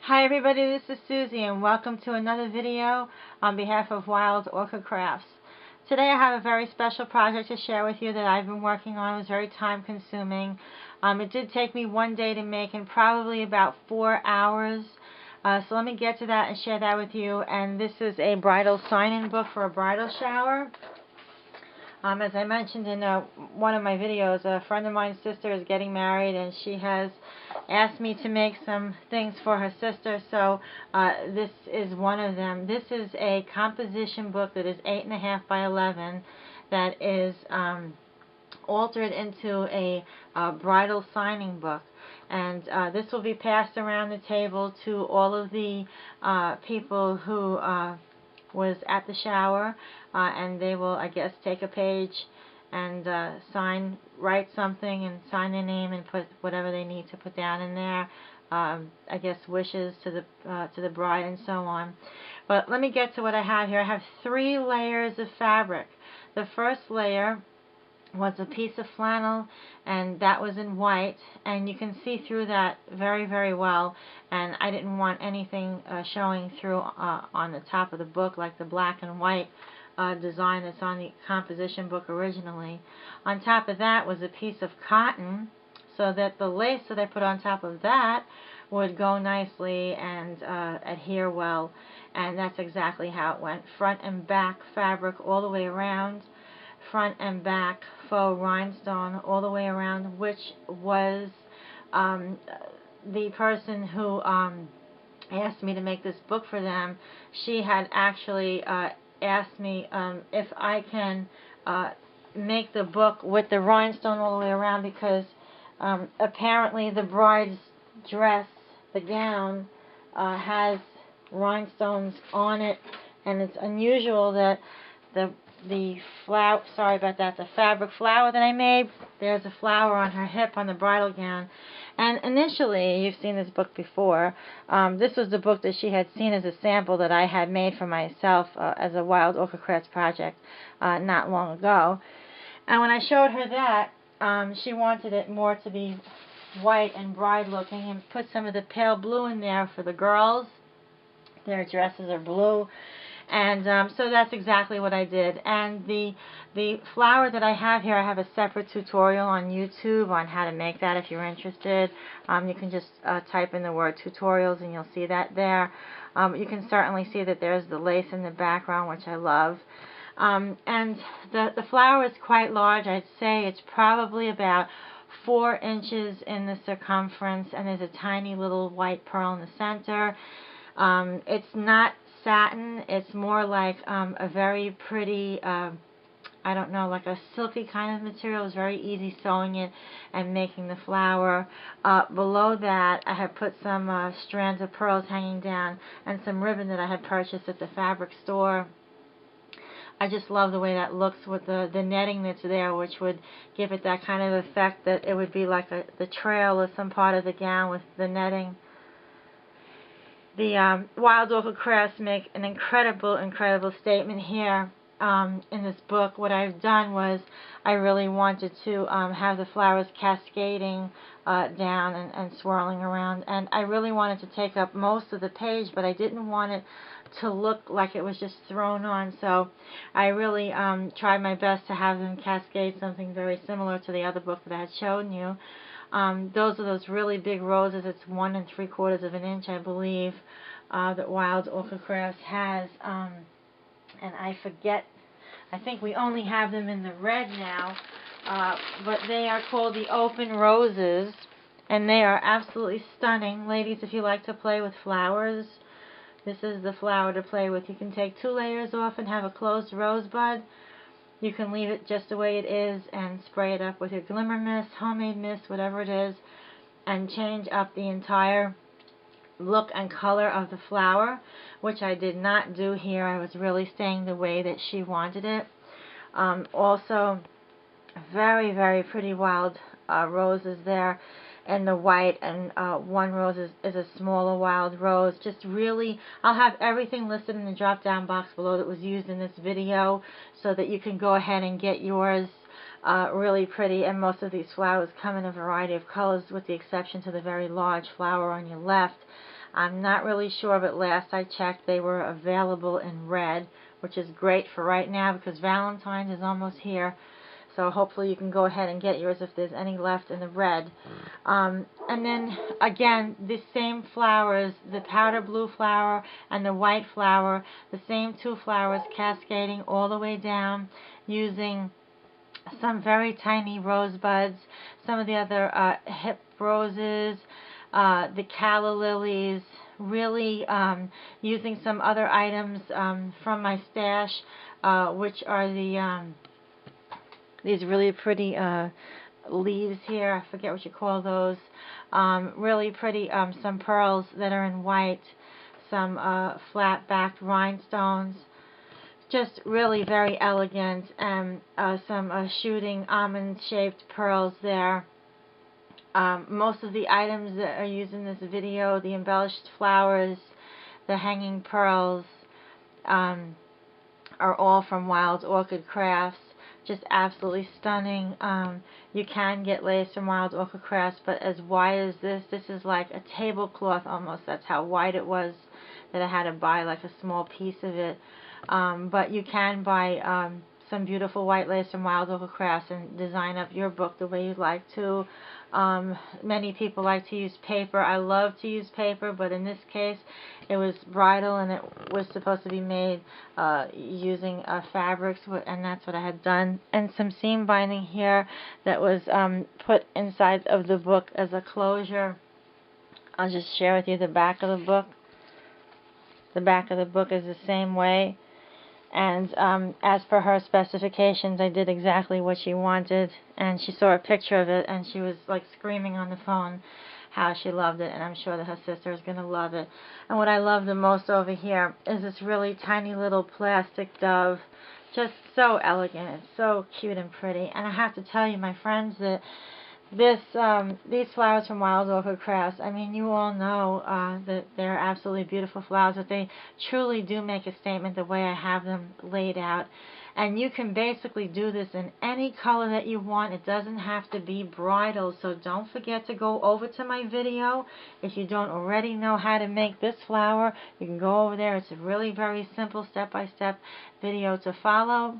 Hi everybody, this is Susie and welcome to another video on behalf of Wild Orchid Crafts. Today I have a very special project to share with you that I've been working on. It was very time consuming. It did take me one day to make and probably about 4 hours. So let me get to that and share that with you. And this is a bridal sign-in book for a bridal shower. As I mentioned in one of my videos, a friend of mine's sister is getting married and she has asked me to make some things for her sister, so this is one of them. This is a composition book that is 8.5 by 11 that is altered into a bridal signing book. And this will be passed around the table to all of the people who was at the shower, and they will, I guess, take a page and write something and sign their name and put whatever they need to put down in there. I guess wishes to the bride and so on. But let me get to what I have here. I have 3 layers of fabric. The first layer was a piece of flannel, and that was in white, and you can see through that very, very well, and I didn't want anything showing through on the top of the book like the black and white design that's on the composition book originally. On top of that was a piece of cotton, so that the lace that I put on top of that would go nicely and adhere well, and that's exactly how it went. Front and back fabric all the way around, front and back faux rhinestone all the way around, which was the person who asked me to make this book for them. She had actually asked me if I can make the book with the rhinestone all the way around, because apparently the bride's dress, the gown, has rhinestones on it, and it's unusual that the flower, sorry about that, the fabric flower that I made, there's a flower on her hip on the bridal gown. And initially, you've seen this book before, this was the book that she had seen as a sample that I had made for myself as a Wild Orchid Crafts project not long ago. And when I showed her that, she wanted it more to be white and bride looking, and put some of the pale blue in there for the girls. Their dresses are blue. And so that's exactly what I did. And the flower that I have here, I have a separate tutorial on YouTube on how to make that if you're interested. You can just type in the word tutorials and you'll see that there. You can certainly see that there's the lace in the background, which I love. And the flower is quite large. I'd say it's probably about 4 inches in the circumference, and there's a tiny little white pearl in the center. It's not satin, it's more like a very pretty, I don't know, like a silky kind of material. It's very easy sewing it and making the flower. Below that, I have put some strands of pearls hanging down and some ribbon that I had purchased at the fabric store. I just love the way that looks with the netting that's there, which would give it that kind of effect that it would be like the trail of some part of the gown with the netting. The Wild Orchid Crafts make an incredible statement here in this book. What I've done was I really wanted to have the flowers cascading down and swirling around, and I really wanted to take up most of the page, but I didn't want it to look like it was just thrown on, so I really tried my best to have them cascade something very similar to the other book that I had shown you. Those are those really big roses. It's 1 3/4 of an inch, I believe, that Wild Orchid Crafts has. And I forget, I think we only have them in the red now, but they are called the open roses, and they are absolutely stunning. Ladies, if you like to play with flowers, this is the flower to play with. You can take 2 layers off and have a closed rosebud. You can leave it just the way it is and spray it up with your glimmer mist, homemade mist, whatever it is, and change up the entire look and color of the flower, which I did not do here. I was really staying the way that she wanted it. Also, very, very pretty wild roses there in the white, and one rose is a smaller wild rose. Just really, I'll have everything listed in the drop down box below that was used in this video, so that you can go ahead and get yours. Really pretty, and most of these flowers come in a variety of colors with the exception to the very large flower on your left. I'm not really sure, but last I checked they were available in red, which is great for right now because Valentine's is almost here. So hopefully you can go ahead and get yours if there's any left in the red. And then again, the same flowers, the powder blue flower and the white flower, the same two flowers cascading all the way down using some very tiny rosebuds, some of the other hip roses, the calla lilies, really using some other items from my stash, which are these really pretty leaves here. I forget what you call those. Really pretty, some pearls that are in white, some flat-backed rhinestones. Just really very elegant, and some shooting almond-shaped pearls there. Most of the items that are used in this video, the embellished flowers, the hanging pearls, are all from Wild Orchid Crafts. Just absolutely stunning. You can get lace from Wild Orchid Crafts, but as wide as this is like a tablecloth almost. That's how wide it was that I had to buy like a small piece of it. But you can buy some beautiful white lace from Wild Orchid Crafts and design up your book the way you'd like to. Many people like to use paper. I love to use paper, but in this case it was bridal and it was supposed to be made using fabrics, and that's what I had done. And some seam binding here that was put inside of the book as a closure. I'll just share with you the back of the book. The back of the book is the same way. And as per her specifications, I did exactly what she wanted, and she saw a picture of it and she was like screaming on the phone how she loved it, and I'm sure that her sister is going to love it. And what I love the most over here is this really tiny little plastic dove. Just so elegant. It's so cute and pretty. And I have to tell you, my friends, that these flowers from Wild Orchid Crafts, I mean, you all know that they're absolutely beautiful flowers, but they truly do make a statement the way I have them laid out. And you can basically do this in any color that you want. It doesn't have to be bridal, so don't forget to go over to my video. If you don't already know how to make this flower, you can go over there. It's a really very simple step-by-step video to follow.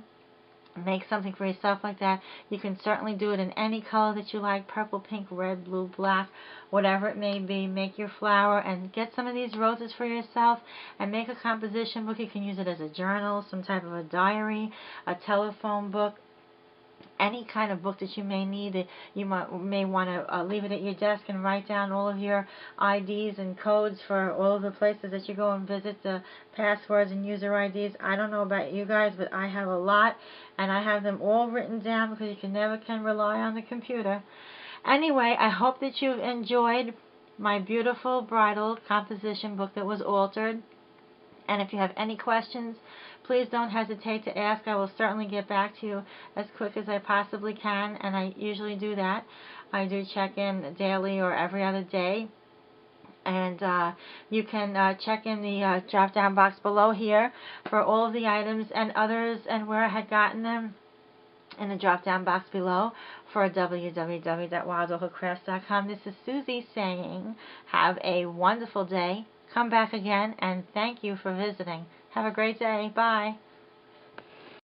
Make something for yourself like that. You can certainly do it in any color that you like, purple, pink, red, blue, black, whatever it may be. Make your flower and get some of these roses for yourself and make a composition book. You can use it as a journal, some type of a diary, a telephone book, any kind of book that you may need. You may want to leave it at your desk and write down all of your IDs and codes for all of the places that you go and visit, the passwords and user IDs. I don't know about you guys, but I have a lot, and I have them all written down because you never can rely on the computer. Anyway, I hope that you've enjoyed my beautiful bridal composition book that was altered. And if you have any questions, please don't hesitate to ask. I will certainly get back to you as quick as I possibly can, and I usually do that. I do check in daily or every other day. And you can check in the drop-down box below here for all of the items and others and where I had gotten them in the drop-down box below for www.wildorchidcrafts.com. This is Susie saying, have a wonderful day. Come back again, and thank you for visiting. Have a great day. Bye.